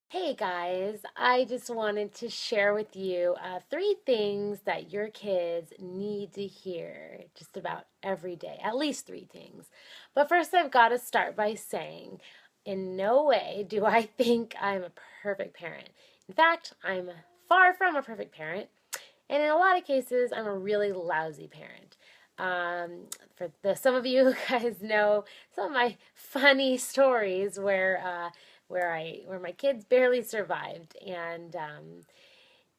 Hey guys, I just wanted to share with you three things that your kids need to hear just about every day, at least three things. But first, I've got to start by saying, in no way do I think I'm a perfect parent. In fact, I'm far from a perfect parent, and in a lot of cases, I'm a really lousy parent. Some of you guys know some of my funny stories where my kids barely survived, and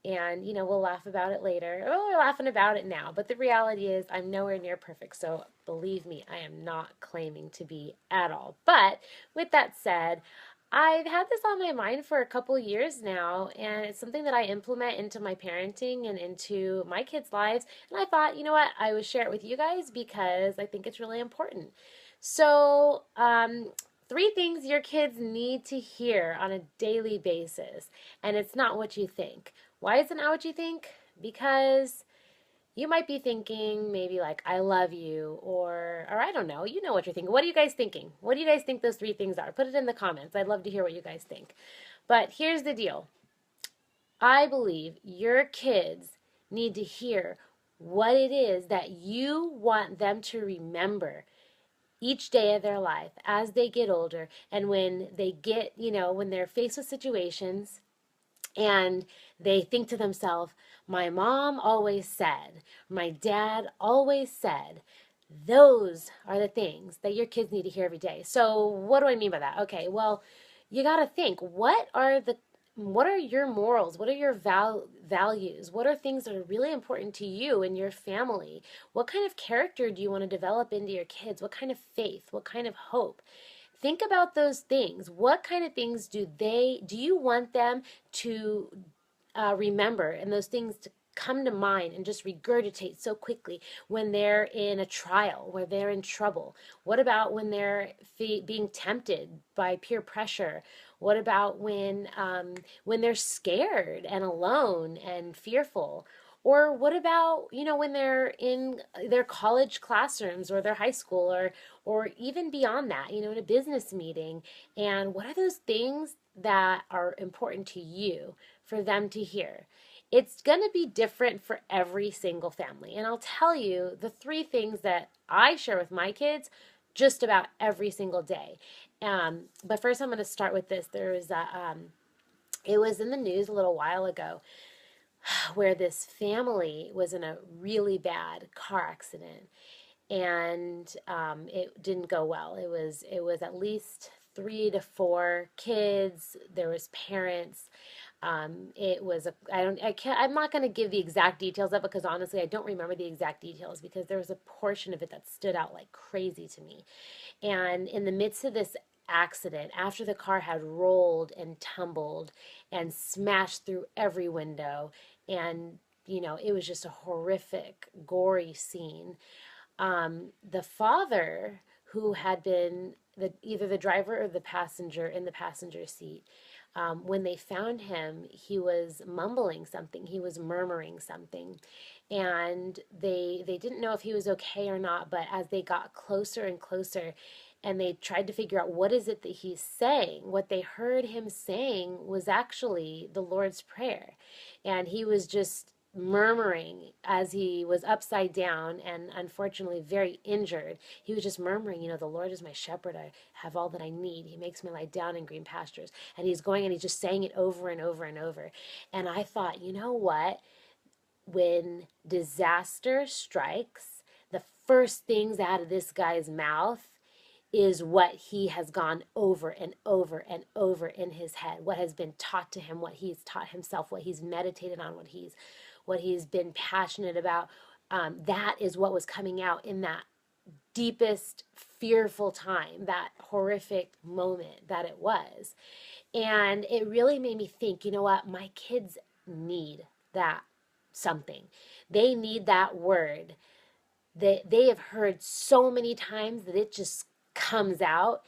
we'll laugh about it later. Oh, we're laughing about it now, but the reality is I'm nowhere near perfect. So believe me, I am not claiming to be at all. But with that said, I've had this on my mind for a couple years now, and it's something that I implement into my parenting and into my kids' lives. And I thought, you know what, I would share it with you guys because I think it's really important. So, three things your kids need to hear on a daily basis, and it's not what you think. Why is it not what you think? Because you might be thinking maybe like I love you or I don't know. You know what you're thinking. What are you guys thinking? What do you guys think those three things are? Put it in the comments. I'd love to hear what you guys think. But here's the deal. I believe your kids need to hear what it is that you want them to remember each day of their life as they get older and when they get, when they're faced with situations and they think to themselves, my mom always said, my dad always said, those are the things that your kids need to hear every day. So, what do I mean by that? Okay, well, you got to think, what are your morals? What are your values? What are things that are really important to you and your family? What kind of character do you want to develop into your kids? What kind of faith? What kind of hope? Think about those things. What kind of things do you want them to remember, and those things to come to mind and just regurgitate so quickly when they're in a trial, where they're in trouble? What about when they're being tempted by peer pressure? What about when they're scared and alone and fearful? Or what about, when they're in their college classrooms or their high school or even beyond that, in a business meeting? And what are those things that are important to you for them to hear? It's going to be different for every single family. And I'll tell you the three things that I share with my kids just about every single day. But first, I'm going to start with this. It was in the news a little while ago where this family was in a really bad car accident, and it didn't go well. It was at least three to four kids. There was parents. It was a I don't I can't I'm not going to give the exact details of it because honestly I don't remember the exact details because there was a portion of it that stood out like crazy to me. And in the midst of this accident, after the car had rolled and tumbled and smashed through every window, and it was just a horrific, gory scene. The father, who had been either the driver or the passenger in the passenger seat, when they found him, he was mumbling something. He was murmuring something, and they didn't know if he was okay or not. But as they got closer and closer, and they tried to figure out what is it that he's saying, what they heard him saying was actually the Lord's Prayer, and he was just murmuring as he was upside down and unfortunately very injured. He was just murmuring, the Lord is my shepherd. I have all that I need. He makes me lie down in green pastures. And he's going and he's just saying it over and over and over. And I thought, you know what? When disaster strikes, the first things out of this guy's mouth is what he has gone over and over and over in his head, what has been taught to him, what he's taught himself, what he's meditated on, what he's been passionate about. That is what was coming out in that deepest fearful time, that horrific moment that it was. And it really made me think, you know what, my kids need that something. They need that word that they have heard so many times that it just comes out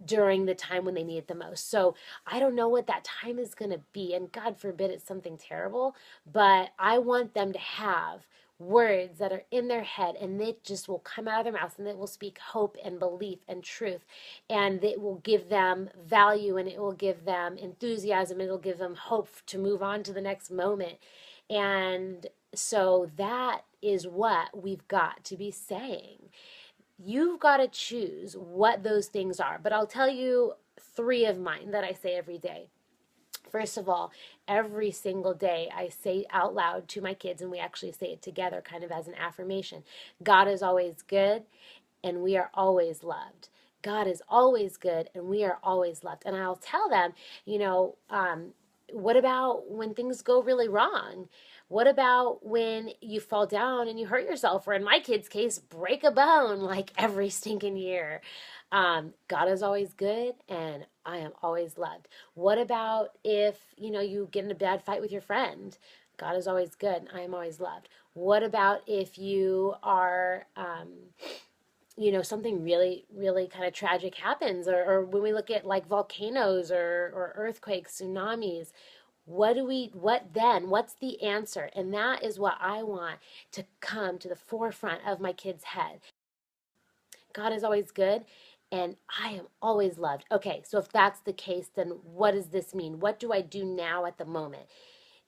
during the time when they need it the most. So I don't know what that time is going to be, and God forbid it's something terrible, but I want them to have words that are in their head, and it just will come out of their mouths, and it will speak hope and belief and truth, and it will give them value, and it will give them enthusiasm, and it'll give them hope to move on to the next moment. And so that is what we've got to be saying. You've got to choose what those things are. But I'll tell you three of mine that I say every day. First of all, every single day I say out loud to my kids, and we actually say it together kind of as an affirmation: God is always good, and we are always loved. God is always good, and we are always loved. And I'll tell them, what about when things go really wrong? What about when you fall down and you hurt yourself, or in my kid's case, break a bone like every stinking year? God is always good, and I am always loved. What about if, you get in a bad fight with your friend? God is always good, and I am always loved. What about if you are, something really, really kind of tragic happens, or when we look at like volcanoes or earthquakes, tsunamis? What then? What's the answer? And that is what I want to come to the forefront of my kids' head. God is always good, and I am always loved. Okay, so if that's the case, then what does this mean? What do I do now at the moment?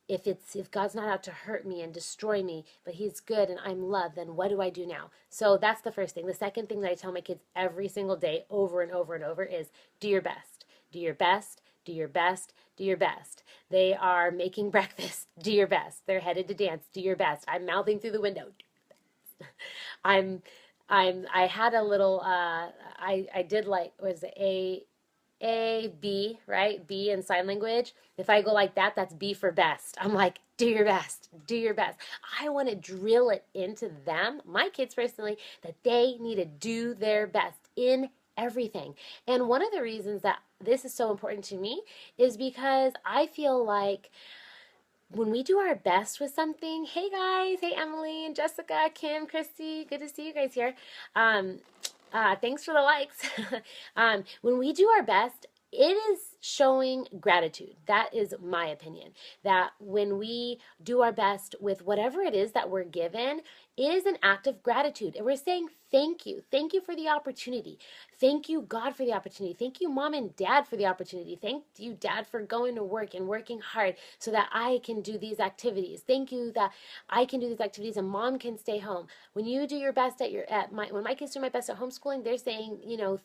If God's not out to hurt me and destroy me, but he's good and I'm loved, then what do I do now? So that's the first thing. The second thing that I tell my kids every single day over and over and over is do your best. Do your best. Do your best. Do your best. They are making breakfast. Do your best. They're headed to dance. Do your best. I'm mouthing through the window. I'm I had a little I did like, was it B, right? B in sign language. If I go like that, that's B for best. I'm like, do your best, do your best. I want to drill it into them, my kids personally, that they need to do their best in everything. And one of the reasons that this is so important to me is because I feel like when we do our best with something, hey guys, hey Emily and Jessica, Kim, Christy, good to see you guys here. Thanks for the likes. When we do our best, it is showing gratitude. That is my opinion. That when we do our best with whatever it is that we're given, it is an act of gratitude. And we're saying thank you. Thank you for the opportunity. Thank you, God, for the opportunity. Thank you, Mom and Dad, for the opportunity. Thank you, Dad, for going to work and working hard so that I can do these activities. Thank you that I can do these activities and Mom can stay home. When you do your best when my kids do my best at homeschooling, they're saying,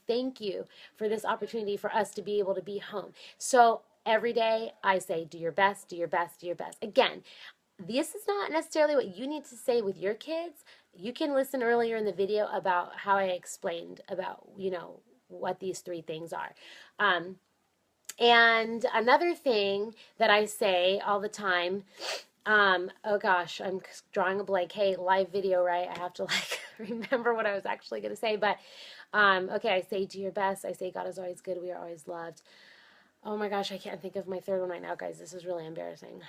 thank you for this opportunity for us to be able to be home. So every day I say, do your best, do your best, do your best. Again, this is not necessarily what you need to say with your kids. You can listen earlier in the video about how I explained about, what these three things are. And another thing that I say all the time, oh gosh, I'm drawing a blank. Hey, live video, right? I have to remember what I was actually going to say. But, okay, I say do your best. I say God is always good. We are always loved. Oh my gosh, I can't think of my third one right now, guys. This is really embarrassing.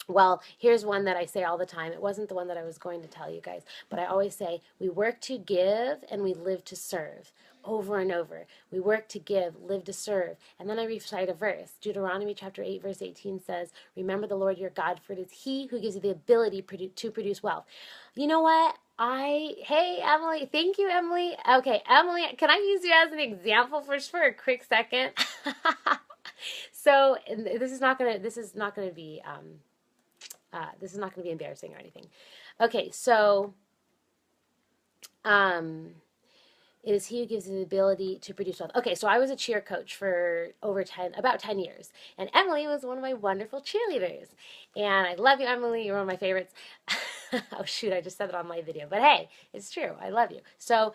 Well, here's one that I say all the time. It wasn't the one that I was going to tell you guys, but I always say, we work to give and we live to serve. Over and over. We work to give, live to serve. And then I recite a verse. Deuteronomy chapter 8, verse 18 says, remember the Lord your God, for it is he who gives you the ability to produce wealth. You know what? Hey, Emily. Thank you, Emily. Okay, Emily, can I use you as an example for a quick second? So this is not going to be embarrassing or anything. Okay, so it is he who gives you the ability to produce wealth. Okay, so I was a cheer coach for about 10 years. And Emily was one of my wonderful cheerleaders. And I love you, Emily. You're one of my favorites. Oh, shoot, I just said it on my video. But hey, it's true. I love you. So,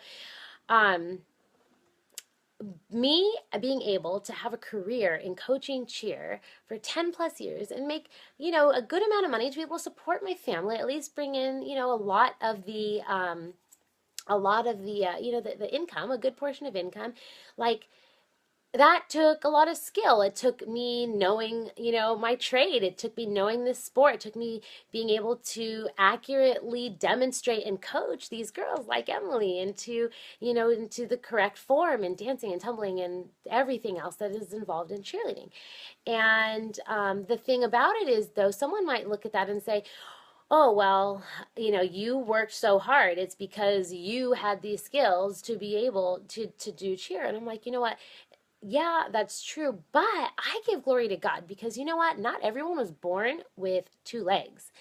me being able to have a career in coaching cheer for 10 plus years and make, a good amount of money to be able to support my family, at least bring in, a lot of the the income, a good portion of income, that took a lot of skill. It took me knowing, my trade. It took me knowing this sport. It took me being able to accurately demonstrate and coach these girls like Emily into the correct form and dancing and tumbling and everything else that is involved in cheerleading. And the thing about it is, though, someone might look at that and say, oh, well, you worked so hard. It's because you had these skills to be able to do cheer. And I'm like, you know what? Yeah, that's true. But I give glory to God because you know what? Not everyone was born with two legs.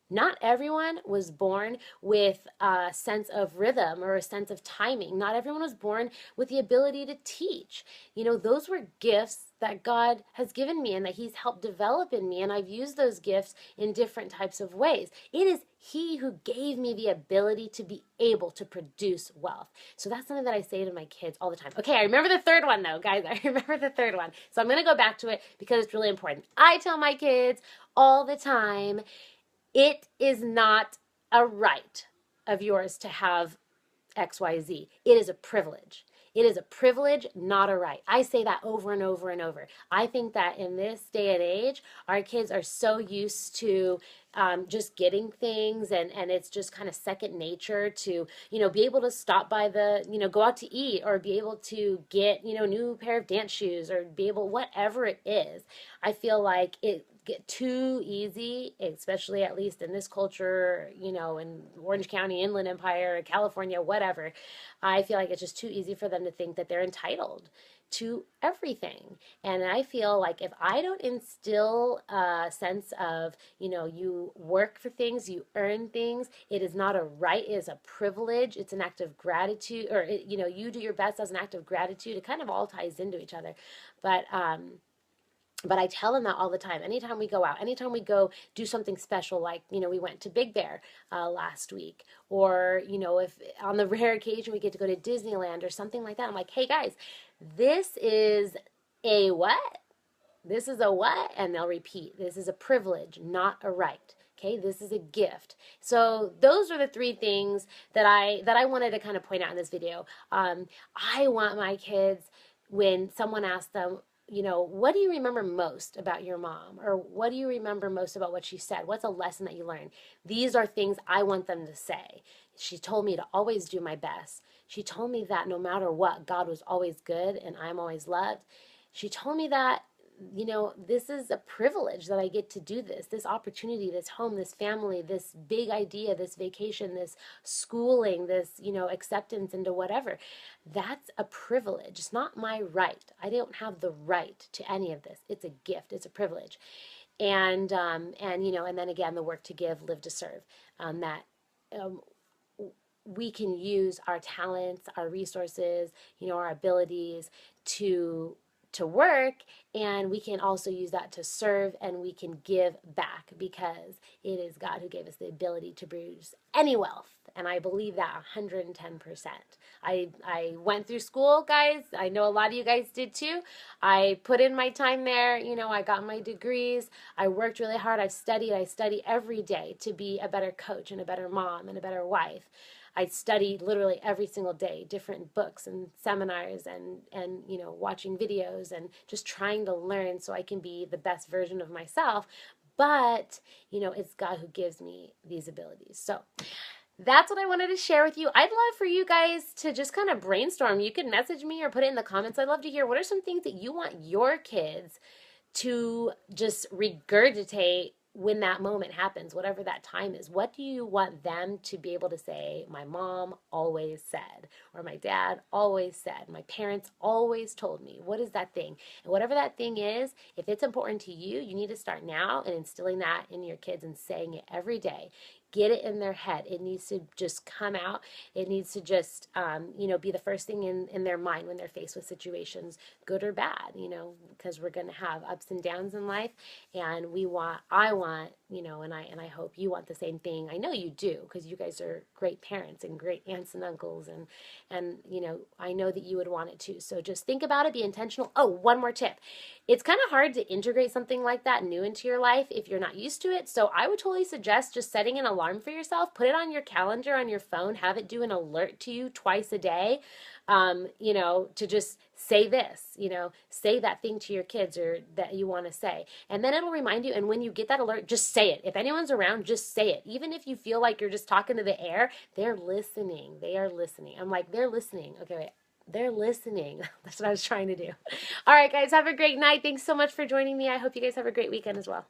Not everyone was born with a sense of rhythm or a sense of timing. Not everyone was born with the ability to teach. Those were gifts that God has given me and that He's helped develop in me. And I've used those gifts in different types of ways. It is He who gave me the ability to be able to produce wealth. So that's something that I say to my kids all the time. Okay, I remember the third one though, guys. I remember the third one. So I'm going to go back to it because it's really important. I tell my kids all the time, it is not a right of yours to have XYZ. It is a privilege. It is a privilege, not a right. I say that over and over and over. I think that in this day and age, our kids are so used to just getting things, and it's just kind of second nature to, be able to stop by go out to eat, or be able to get, new pair of dance shoes, or be able, whatever it is. I feel like it get too easy, especially at least in this culture, in Orange County, Inland Empire, California, whatever. I feel like it's just too easy for them to think that they're entitled to everything. And I feel like if I don't instill a sense of, you work for things, you earn things, it is not a right, it is a privilege, it's an act of gratitude, or, you do your best as an act of gratitude. It kind of all ties into each other. But I tell them that all the time. Anytime we go out, anytime we go do something special, like, we went to Big Bear last week, or, if on the rare occasion we get to go to Disneyland or something like that, I'm like, hey guys, this is a what? This is a what? And they'll repeat, this is a privilege, not a right. Okay, this is a gift. So those are the three things that I wanted to kind of point out in this video. I want my kids, when someone asks them, what do you remember most about your mom? Or what do you remember most about what she said? What's a lesson that you learned? These are things I want them to say. She told me to always do my best. She told me that no matter what, God was always good and I'm always loved. She told me that, this is a privilege that I get to do this opportunity, this home, this family, this big idea, this vacation, this schooling, this, acceptance into whatever. That's a privilege. It's not my right. I don't have the right to any of this. It's a gift. It's a privilege. And then again, the work to give, live to serve, that, we can use our talents, our resources, our abilities to work, and we can also use that to serve, and we can give back because it is God who gave us the ability to produce any wealth. And I believe that 110%. I went through school, guys. I know a lot of you guys did too. I put in my time there. I got my degrees. I worked really hard. I study every day to be a better coach and a better mom and a better wife. I study literally every single day, different books and seminars and watching videos and just trying to learn so I can be the best version of myself. But, it's God who gives me these abilities. So that's what I wanted to share with you. I'd love for you guys to just kind of brainstorm. You can message me or put it in the comments. I'd love to hear what are some things that you want your kids to just regurgitate when that moment happens, whatever that time is. What do you want them to be able to say, my mom always said, or my dad always said, my parents always told me? What is that thing? And whatever that thing is, if it's important to you, you need to start now and instilling that in your kids and saying it every day. Get it in their head. It needs to just come out. It needs to just, be the first thing in their mind when they're faced with situations, good or bad, because we're going to have ups and downs in life. And I want, and I hope you want the same thing. I know you do, because you guys are great parents and great aunts and uncles. And I know that you would want it too. So just think about it, be intentional. Oh, one more tip. It's kind of hard to integrate something like that new into your life if you're not used to it. So I would totally suggest just setting an alarm for yourself. Put it on your calendar on your phone. Have it do an alert to you twice a day, to just say this, say that thing to your kids or that you want to say. And then it'll remind you. And when you get that alert, just say it. If anyone's around, just say it. Even if you feel like you're just talking to the air, they're listening. They are listening. I'm like, they're listening. Okay, wait. They're listening. That's what I was trying to do. All right, guys, have a great night. Thanks so much for joining me. I hope you guys have a great weekend as well.